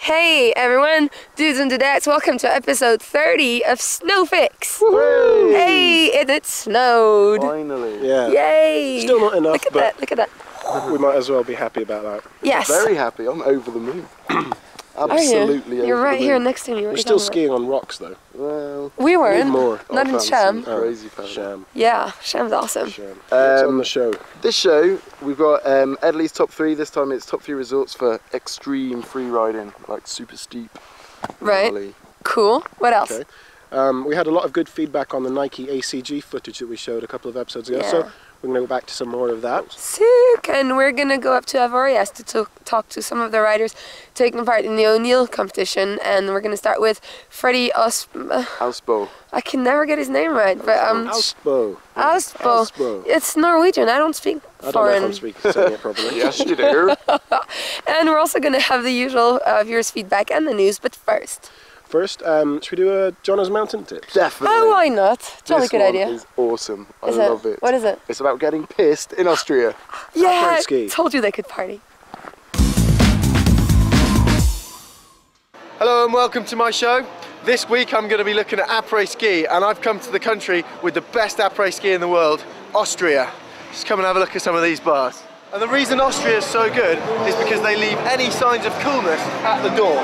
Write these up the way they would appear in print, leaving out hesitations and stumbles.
Hey everyone, dudes and dudettes, welcome to episode 30 of Snowfix. Woo! Hey, and it snowed. Finally. Yeah. Yay. Still not enough, look at that, look at that. We might as well be happy about that. Yes. Very happy, I'm over the moon. Absolutely over You're right the here moon. next to me. We're still skiing on rocks though. Well, We weren't. Need more. Not in Sham. Crazy powder. Sham. Yeah, Sham's awesome. Sham. What's on the show? This show, we've got Lee's top 3. This time it's top 3 resorts for extreme free riding, like super steep. Right. gnarly. Cool. What else? Okay. We had a lot of good feedback on the Nike ACG footage that we showed a couple of episodes ago, Yeah. so we're going to go back to some more of that. Sick! And we're gonna go up to Aprés to talk to some of the riders taking part in the O'Neill competition, and we're gonna start with Freddy Austbo. I can never get his name right, but Austbo. Austbo. It's Norwegian. I don't speak I don't know if foreign. I'm saying it properly. Yes, you do. And we're also gonna have the usual viewers' feedback and the news. But first, Should we do a Johno's mountain tips? Definitely. oh, why not? Jolly This good one idea. is awesome. I Is love it. What is it? It's about getting pissed in Austria. Yeah, I ski. told you they could party. Hello and welcome to my show. This week I'm going to be looking at Aprés ski, and I've come to the country with the best Aprés ski in the world, Austria. Just come and have a look at some of these bars. And the reason Austria is so good is because they leave any signs of coolness at the door.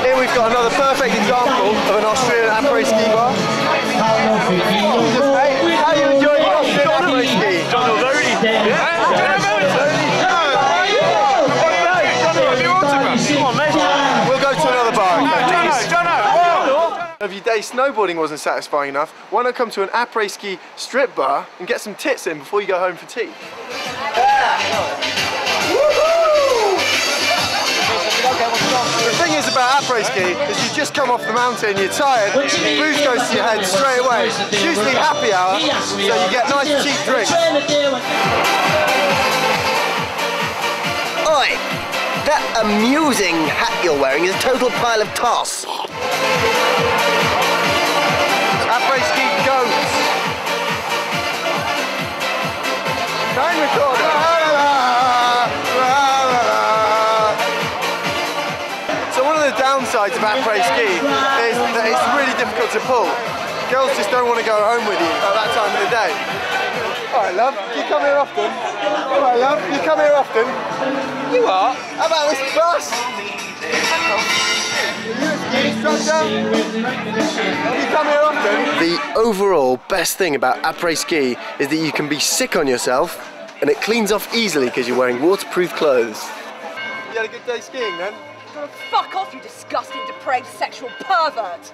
Here we've got another perfect example of an Austrian Aprés ski bar. Hey, how are you enjoying the Austrian Aprés ski? Johno, very. We'll go to another bar. If your day snowboarding wasn't satisfying enough, why not come to an Aprés ski strip bar and get some tits in before you go home for tea? The thing is about Aprés ski is you just come off the mountain, you're tired, booze goes to your head straight away. It's usually happy hour, so you get nice cheap drinks. Oi! That amusing hat you're wearing is a total pile of toss. Aprés ski goats. Time recorder. So one of the downsides of Aprés ski is that it's really difficult to pull. Girls just don't want to go home with you at that time of the day. Alright love, do you come here often? Alright love, you come here often? You are? How about this bus? Are you a ski instructor? You come here often? The overall best thing about Aprés ski is that you can be sick on yourself and it cleans off easily because you're wearing waterproof clothes. You had a good day skiing then? Oh, fuck off, you disgusting, depraved sexual pervert!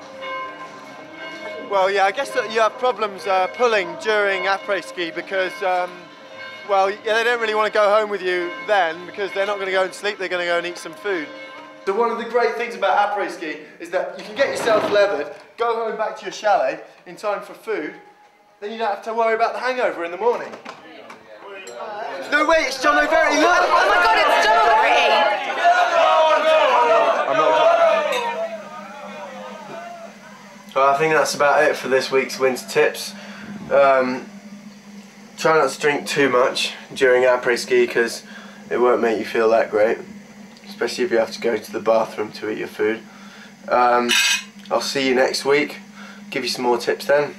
Well, yeah, I guess that you have problems pulling during Aprés ski because, well, yeah, they don't really want to go home with you then because they're not going to go and sleep, they're going to go and eat some food. So one of the great things about Aprés ski is that you can get yourself leathered, go home back to your chalet in time for food, then you don't have to worry about the hangover in the morning. No, wait, it's Johno Verity, look! Oh my god, it's Johno Verity! I'm not. Well, I think that's about it for this week's winter tips. Try not to drink too much during Aprés ski because it won't make you feel that great, especially if you have to go to the bathroom to eat your food. I'll see you next week. Give you some more tips then.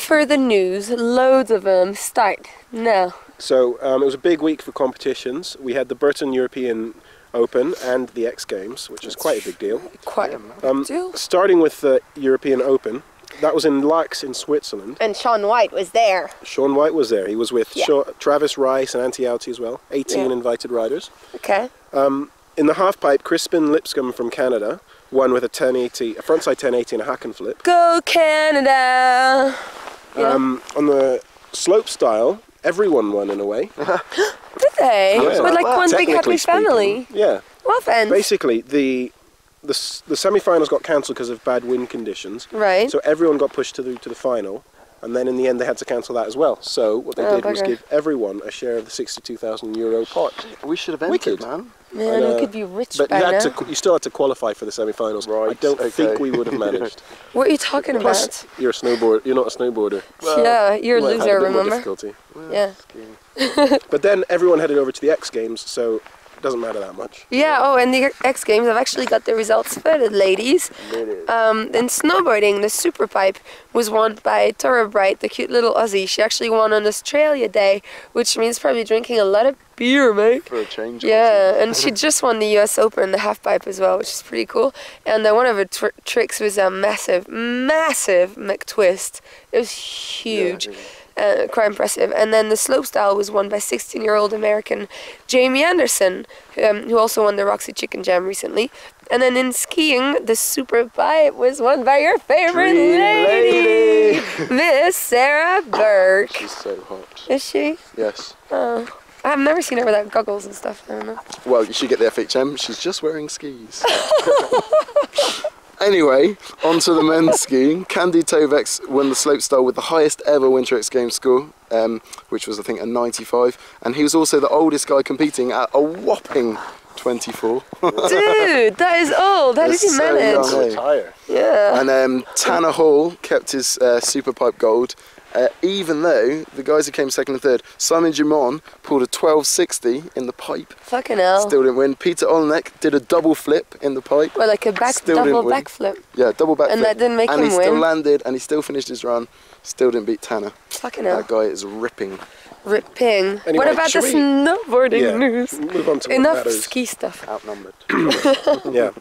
for the news. Loads of them. Start now. So it was a big week for competitions. We had the Burton European Open and the X Games, which is quite a big deal. Quite a big deal. Starting with the European Open, that was in Lax in Switzerland. And Shaun White was there. Shaun White was there. He was with Travis Rice and Antti Auti as well. 18 invited riders. Okay. In the halfpipe, Crispin Lipscomb from Canada won with a 1080, a frontside 1080 and a hack and flip. Go Canada! On the slope style, everyone won in a way. Did they? Yeah. With like one big happy family? Yeah. Well then. Basically, the semi-finals got cancelled because of bad wind conditions. Right. So everyone got pushed to the final, and then in the end they had to cancel that as well. So what they did was give everyone a share of the €62,000 pot. We should have entered, man. Man, we could be rich but by now. you still had to qualify for the semi-finals. Right, I don't think we would have managed. What are you talking Plus, about? you're not a snowboarder. Well, yeah, you're a Well, it had loser, a bit more remember? difficulty. Well, Yeah. But then everyone headed over to the X Games, so it doesn't matter that much. Yeah, oh, and the X Games, I've actually got the results for the ladies. In snowboarding, the super pipe was won by Tora Bright, the cute little Aussie. She actually won on Australia Day, which means probably drinking a lot of beer, mate. For a change. Yeah, and she just won the US Open, the half pipe as well, which is pretty cool. And one of her tricks was a massive McTwist. It was huge. Quite impressive. And then the slopestyle was won by 16-year-old American Jamie Anderson, who also won the Roxy Chicken Jam recently. And then in skiing, the super pipe was won by your favorite lady, Miss Sarah Burke. She's so hot. Is she? Yes. Oh, I've never seen her without goggles and stuff. I don't know. Well, you should get the FHM. She's just wearing skis. Anyway, on to the men's skiing. Candy Tovex won the slopestyle with the highest ever Winter X Games score, which was I think a 95, and he was also the oldest guy competing at a whopping 24. Dude, that is old. How did he manage? Young, Retire. Yeah. And Tanner Hall kept his super pipe gold, even though the guys who came second and third, Simon Dumont pulled a 1260 in the pipe. Fucking hell. Still didn't win. Peter Olenek did a double flip in the pipe. Well, like a double backflip. Yeah, double backflip. And that didn't make him And he win. still landed, and he still finished his run. Still didn't beat Tanner. Fucking hell. That guy is ripping. Ripping. Anyway, what about the snowboarding news? Move on to what Enough matters. ski stuff. Outnumbered. Yeah.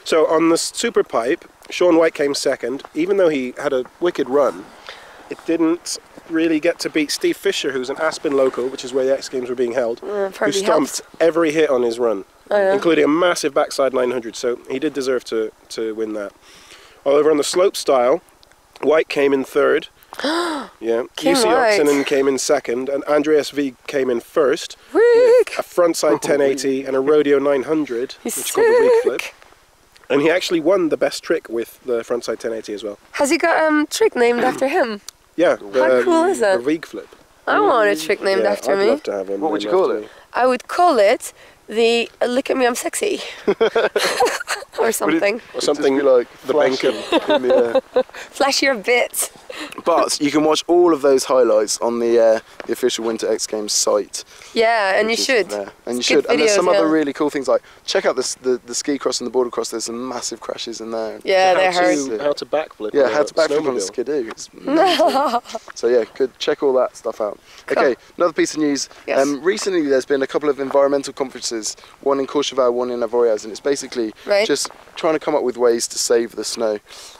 So on the super pipe, Shaun White came second. Even though he had a wicked run, it didn't really get to beat Steve Fisher, who's an Aspen local, which is where the X Games were being held, who stomped every hit on his run, including a massive backside 900. So he did deserve to win that. Over on the slope style, White came in third. Yeah. UC Oxenen came in second, and Andreas V came in first. With a frontside 1080 and a rodeo 900, which is called the wig flip. And he actually won the best trick with the frontside 1080 as well. Has he got a trick named after him? Yeah. How cool is that? The wig flip. I want a trick named after I'd me. love to have one. What would you call it? I would call it the Look at Me, I'm Sexy. Or something. Or something like the bank of in the air. Flash your bits. But you can watch all of those highlights on the official Winter X Games site. Yeah, and you which is should. there. And you Skip should. And there's some videos, other really cool things, like check out the ski cross and the border cross. There's some massive crashes in there. Yeah, they hurt. How to backflip. Yeah, how to backflip on a skidoo. It's amazing. So yeah, good. Check all that stuff out. Cool. Okay, another piece of news. Yes. Recently, there's been a couple of environmental conferences, one in Courchevel, one in Avoriaz, and it's basically just trying to come up with ways to save the snow.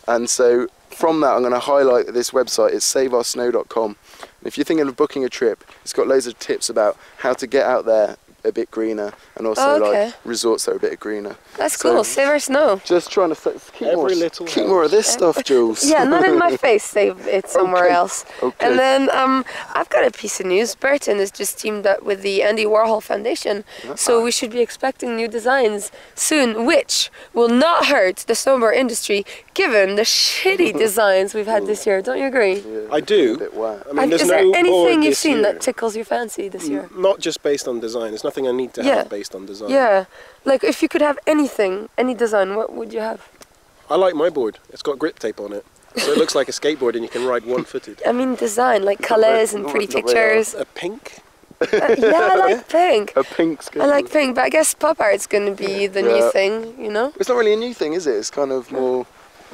And so from that, I'm going to highlight this website. It's saveoursnow.com. And if you're thinking of booking a trip, it's got loads of tips about how to get out there a bit greener, and also like resorts that are a bit greener. That's cool. Save our snow. Just trying to keep more of this stuff, Jules. Yeah, not in my face. Save it somewhere else. Okay. And then I've got a piece of news. Burton has just teamed up with the Andy Warhol Foundation, so we should be expecting new designs soon, which will not hurt the snowboard industry, given the shitty designs we've had this year. Don't you agree? Yeah, I do. a bit wet. I mean, there's is no there anything board you've this seen year. that tickles your fancy this year? Not just based on design. There's nothing I need to have based on design. Yeah, like if you could have anything, any design, what would you have? I like my board. It's got grip tape on it, so it looks like a skateboard, and you can ride one-footed. I mean design, like colours and pretty pictures. A pink. Yeah, I like pink. A pink skateboard. I like pink, but I guess pop art's going to be the new thing, you know? It's not really a new thing, is it? It's kind of more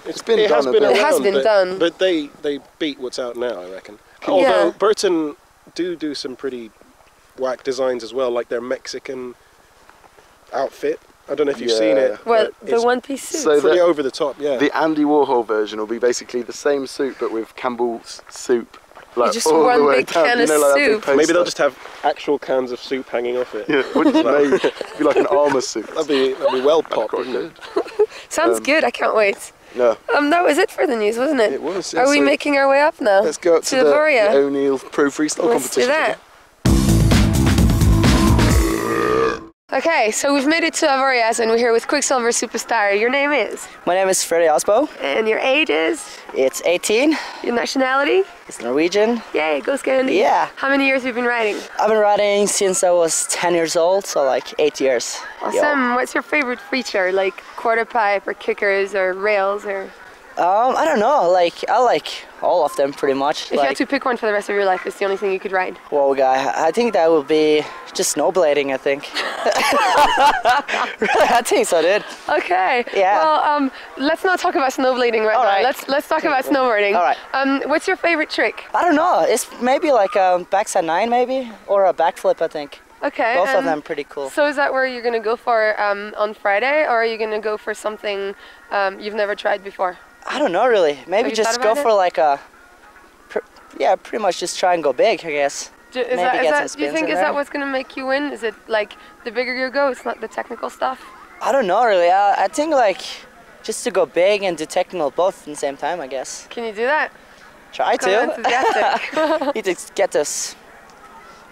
It been has done. been around, it has been done. But they beat what's out now, I reckon. Although Burton do some pretty whack designs as well, like their Mexican outfit. I don't know if you've seen it. Well, the one-piece suit. So pretty over the top, yeah. The Andy Warhol version will be basically the same suit, but with Campbell's soup. Like, just one big can of soup. Maybe they'll just have actual cans of soup hanging off it. Yeah, which may be like an armour suit. That'd be well popped, wouldn't it? Sounds good. I can't wait. Yeah. That was it for the news, wasn't it? It was. Yeah, Are we making our way up now? Let's go up to the O'Neill Pro Freestyle competition. Let's do that. Okay, so we've made it to Avoriaz and we're here with Quicksilver Superstar. Your name is? My name is Freddy Austbo. And your age is? It's 18. Your nationality? It's Norwegian. Yay, go Scandi. Yeah. How many years have you been riding? I've been riding since I was 10 years old, so like 8 years. Awesome. What's your favorite feature? Like quarter pipe or kickers or rails or? I don't know, I like all of them pretty much. If you had to pick one for the rest of your life, it's the only thing you could ride. Well, guy, I think that would be just snowblading, I think. Really, I think so, dude. Okay. Yeah. Well, let's not talk about snowblading right now. Let's talk about snowboarding. All right. What's your favorite trick? I don't know. It's maybe like a backside 9 maybe, or a backflip, I think. Okay. Both of them pretty cool. So is that where you're going to go for on Friday, or are you going to go for something you've never tried before? I don't know really. Maybe just go for like a, pretty much just try and go big, I guess. Do you think is that what's going to make you win? Is it like the bigger you go, it's not the technical stuff? I don't know really. I think like just to go big and do technical both at the same time, I guess. Can you do that? Try to. Enthusiastic. Need to get this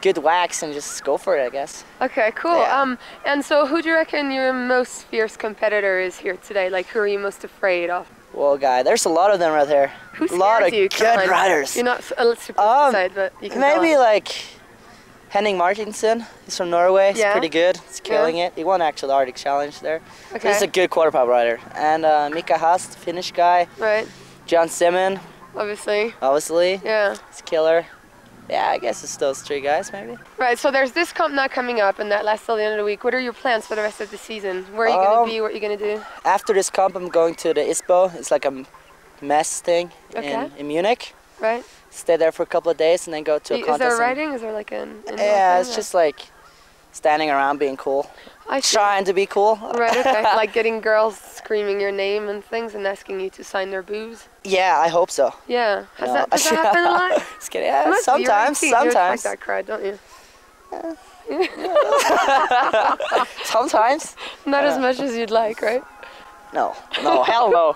good wax and just go for it, I guess. Okay, cool. Yeah. And so who do you reckon your most fierce competitor is here today? Like, who are you most afraid of? Well, guy, there's a lot of them right there. Who scares a lot of you? good riders. You're not supposed to decide, but you can maybe like Henning Martinsen. He's from Norway. He's pretty good. He's killing it. He won actually the Arctic Challenge there. Okay. So he's a good quarter pipe rider. And Mika Haas, the Finnish guy. Right. John Simon. Obviously. Yeah. He's a killer. Yeah, I guess it's those 3 guys, maybe. Right, so there's this comp now coming up, and that lasts till the end of the week. What are your plans for the rest of the season? Where are you going to be? What are you going to do? After this comp, I'm going to the ISPO. It's like a mess thing in Munich. Right. Stay there for a couple of days and then go to a contest. Is there riding? Is there like an yeah, it's just like standing around being cool. Trying to be cool. Right, okay. Like getting girls screaming your name and things and asking you to sign their boobs? Yeah, I hope so. Yeah. Does that happen a lot? Just kidding. Yeah, sometimes. You like that crowd, don't you? Sometimes. Not as much as you'd like, right? No, hell no.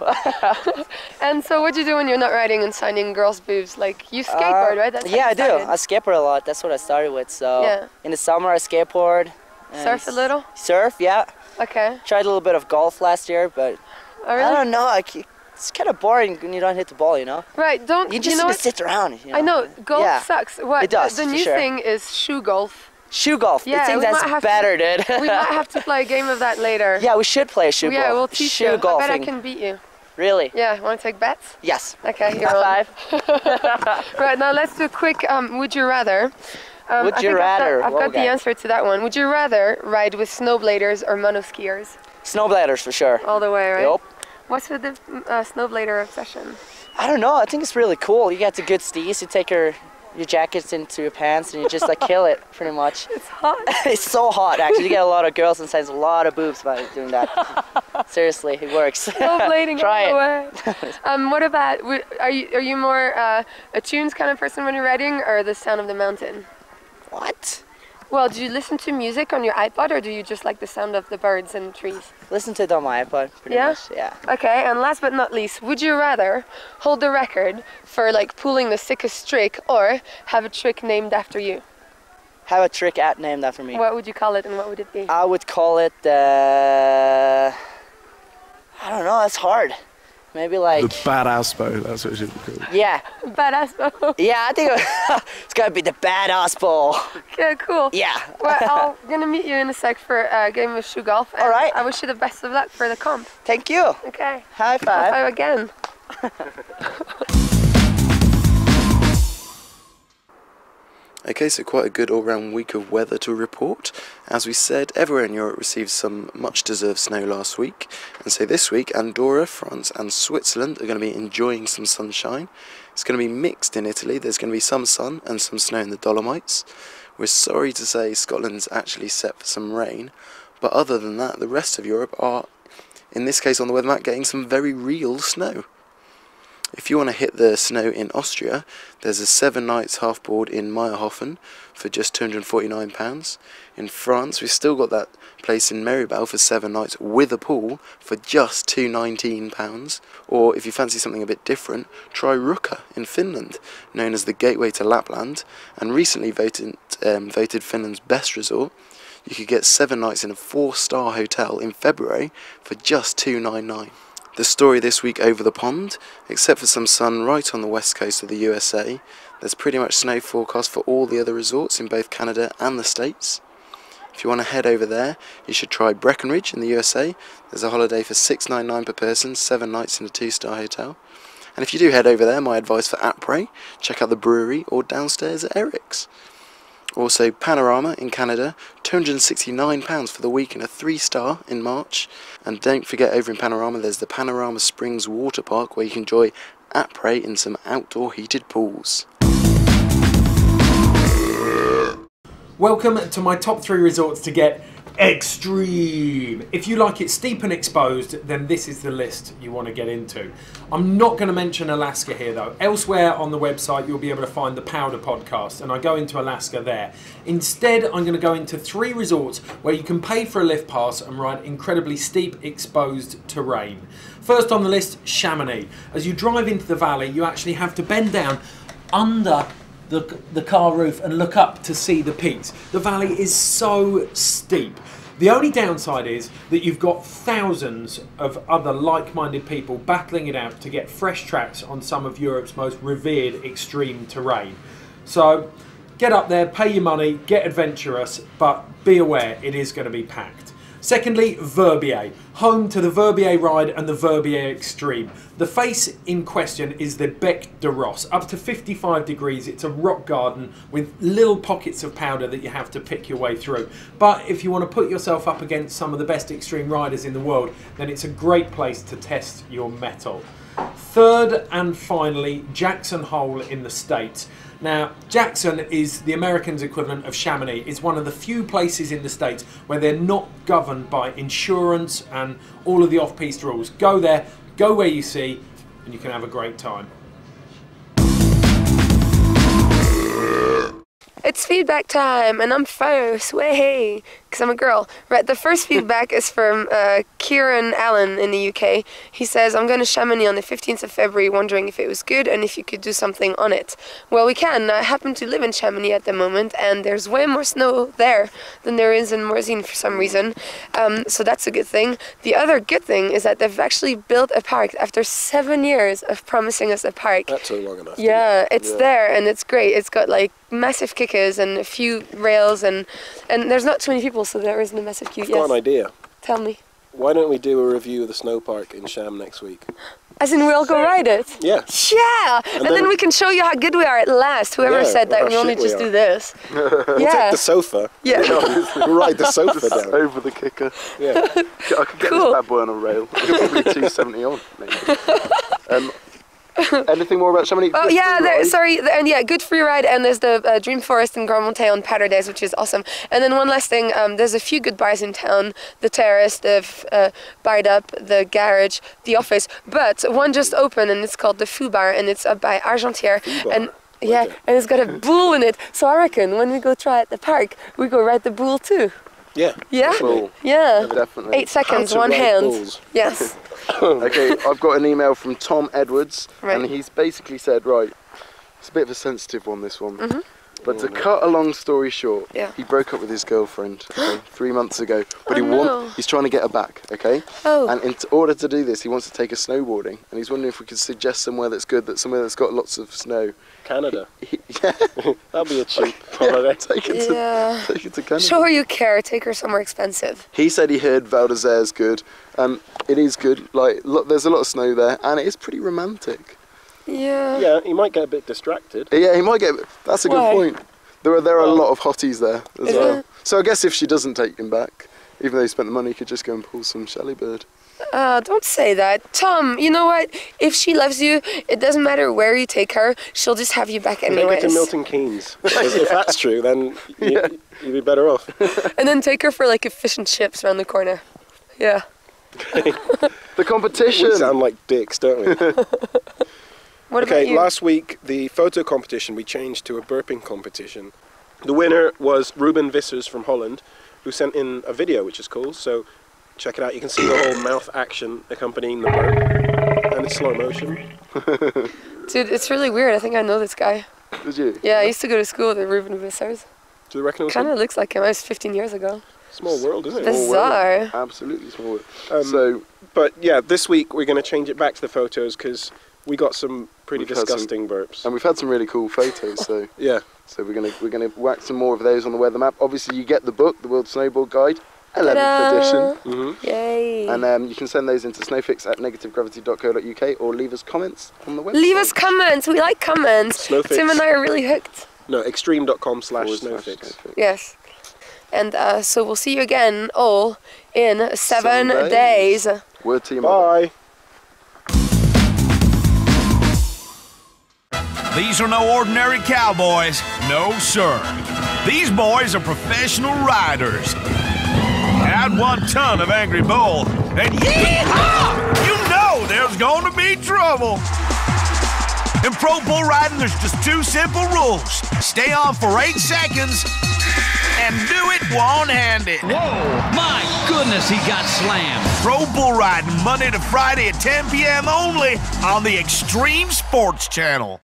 And so what do you do when you're not riding and signing girls' boobs? Like, you skateboard, right? That's I do. I skateboard a lot. That's what I started with. So in the summer I skateboard. Surf a little? Surf, yeah. Okay. Tried a little bit of golf last year, but I don't know. It's kind of boring when you don't hit the ball, you know? Right, you just need to sit around. You know? I know, golf sucks. What, it does, the new thing is shoe golf. Shoe golf. Yeah, I think that's better, dude. We might have to play a game of that later. Yeah, we should play shoe golf. Yeah, we'll teach you. Golfing. I bet I can beat you. Really? Yeah, want to take bets? Yes. Okay, you're on. 5. Right, now let's do a quick would you rather. Would you rather? I've got the answer to that one. Would you rather ride with snowbladers or monoskiers? Snowbladers for sure. All the way, right? Yep. What's with the snowblader obsession? I don't know. I think it's really cool. You get the good steez. You take your jackets into your pants and you just like kill it pretty much. It's hot. It's so hot actually. You get a lot of girls and signs a lot of boobs by doing that. Seriously, it works. Snowblading Try all the way. What about, are you more a tunes kind of person when you're riding or the sound of the mountain? What? Well, do you listen to music on your iPod or do you just like the sound of the birds and trees? Listen to it on my iPod, pretty much, yeah. Okay, and last but not least, would you rather hold the record for like pulling the sickest trick or have a trick named after you? Have a trick named after me. What would you call it and what would it be? I would call it, I don't know, that's hard. Maybe like... The Bad Austbo, that's what it should be called. Yeah. Bad Austbo. Yeah, I think it's gotta be the Bad Austbo. Okay, cool. Yeah. Well, I'm gonna meet you in a sec for a game of shoe golf. All right. I wish you the best of luck for the comp. Thank you. Okay. High five. High five again. Okay, so quite a good all-round week of weather to report. As we said, everywhere in Europe received some much-deserved snow last week, and so this week Andorra, France and Switzerland are going to be enjoying some sunshine. It's going to be mixed in Italy. There's going to be some sun and some snow in the Dolomites. We're sorry to say Scotland's actually set for some rain, but other than that, the rest of Europe are, in this case on the weather map, getting some very real snow. If you want to hit the snow in Austria, there's a 7 nights half-board in Meyerhofen for just £249. In France, we've still got that place in Mailbag for 7 nights with a pool for just £219. Or if you fancy something a bit different, try Rukka in Finland, known as the gateway to Lapland, and recently voted Finland's best resort. You could get 7 nights in a 4-star hotel in February for just £299. The story this week over the pond, except for some sun right on the west coast of the USA, there's pretty much snow forecast for all the other resorts in both Canada and the States. If you want to head over there, you should try Breckenridge in the USA. There's a holiday for $699 per person, 7 nights in a 2-star hotel. And if you do head over there, my advice for Aprés, check out the brewery or downstairs at Eric's. Also, Panorama in Canada, £269 for the week in a 3-star in March. And don't forget, over in Panorama, there's the Panorama Springs Water Park where you can enjoy Aprés in some outdoor heated pools. Welcome to my top 3 resorts to get extreme. If you like it steep and exposed, then this is the list you want to get into. I'm not going to mention Alaska here though. Elsewhere on the website you'll be able to find the Powder podcast, and I go into Alaska there. Instead, I'm going to go into 3 resorts where you can pay for a lift pass and ride incredibly steep exposed terrain. First on the list, Chamonix. As you drive into the valley, you actually have to bend down under the car roof and look up to see the peaks. The valley is so steep. The only downside is that you've got thousands of other like-minded people battling it out to get fresh tracks on some of Europe's most revered extreme terrain. So get up there, pay your money, get adventurous, but be aware it is going to be packed. Secondly, Verbier, home to the Verbier Ride and the Verbier Extreme. The face in question is the Bec de Ros, up to 55 degrees. It's a rock garden with little pockets of powder that you have to pick your way through. But if you want to put yourself up against some of the best extreme riders in the world, then it's a great place to test your mettle. Third and finally, Jackson Hole in the States. Now, Jackson is the Americans' equivalent of Chamonix. It's one of the few places in the States where they're not governed by insurance and all of the off-piste rules. Go there, go where you see, and you can have a great time. It's feedback time, and I'm first, way, because I'm a girl. Right, the first feedback is from Kieran Allen in the UK. He says, I'm going to Chamonix on the 15th of February, wondering if it was good and if you could do something on it. Well, we can. I happen to live in Chamonix at the moment, and there's way more snow there than there is in Morzine for some reason. So that's a good thing. The other good thing is that they've actually built a park after 7 years of promising us a park. That's long enough. Yeah, it's there, and it's great. It's got like massive kickers and a few rails, and there's not too many people, so there isn't a massive queue. I've got an idea. Tell me. Why don't we do a review of the snow park in Cham next week? As in, we'll go ride it? Yeah. Yeah! And then we can show you how good we are at last. Whoever said that we only just do this. We'll take the sofa. Yeah. We'll ride the sofa down. Over the kicker. Yeah. I could get this bad boy on a rail. Probably 270 on, maybe. Anything more about Chamonix? Oh yeah, and yeah, good free ride, and there's the Dream Forest in Grand Montet on Powder Days, which is awesome. And then one last thing, there's a few good bars in town, the Terrace, the Barred Up, the Garage, the Office, but one just opened and it's called the Fou Bar, and it's up by Argentière, and yeah, and it's got a bull in it, so I reckon when we go try at the park, we go ride the bull too. Yeah. Yeah? Cool. Yeah. Definitely. 8 seconds, one hand. Bulls. Yes. Okay, I've got an email from Tom Edwards, and he's basically said, right, it's a bit of a sensitive one, this one. But to cut a long story short, he broke up with his girlfriend 3 months ago, but he's trying to get her back, okay? And in order to do this, he wants to take her snowboarding, and he's wondering if we could suggest somewhere that's good, somewhere that's got lots of snow. Canada. Yeah. That'll be a cheap holiday. Take it to Canada. Show her you care, take her somewhere expensive. He said he heard Val d'Isère's good. It is good, like, there's a lot of snow there, and it is pretty romantic. Yeah. Yeah, he might get a bit distracted. Yeah, he might get. That's a good point. There are a lot of hotties there as well. So I guess if she doesn't take him back, even though he spent the money, he could just go and pull some Shelley bird. Don't say that. Tom, you know what? If she loves you, it doesn't matter where you take her, she'll just have you back anyways. Take her to Milton Keynes. If that's true, then you'd be better off. And then take her for like a fish and chips around the corner. Yeah. The competition! We sound like dicks, don't we? What about you? Last week, the photo competition, we changed to a burping competition. The winner was Ruben Vissers from Holland, who sent in a video, which is cool. So check it out. You can see the whole mouth action accompanying the burp, and it's slow motion. Dude, it's really weird. I think I know this guy. Did you? Yeah, I used to go to school with Ruben Vissers. Do you reckon it was kind of looks like him. I was 15 years ago. Small world, isn't it? Bizarre. Absolutely small world. But yeah, this week we're going to change it back to the photos because we got some pretty disgusting burps, and we've had some really cool photos. So yeah, so we're gonna whack some more of those on the weather map. Obviously, you get the book, the World Snowboard Guide, 11th edition. Mm-hmm. Yay! And you can send those into snowfix@negativegravity.co.uk or leave us comments on the website. Leave us comments. We like comments. Snowfix. Tim and I are really hooked. No, extreme.com/snowfix. Yes. And so we'll see you again all in 7 days. Word to your Bye. These are no ordinary cowboys. No, sir. These boys are professional riders. Add 1 ton of Angry Bull, and yee-haw! You know there's going to be trouble. In pro bull riding, there's just 2 simple rules. Stay on for 8 seconds, and do it one-handed. Whoa, my goodness, he got slammed. Pro bull riding Monday to Friday at 10 p.m. only on the Extreme Sports Channel.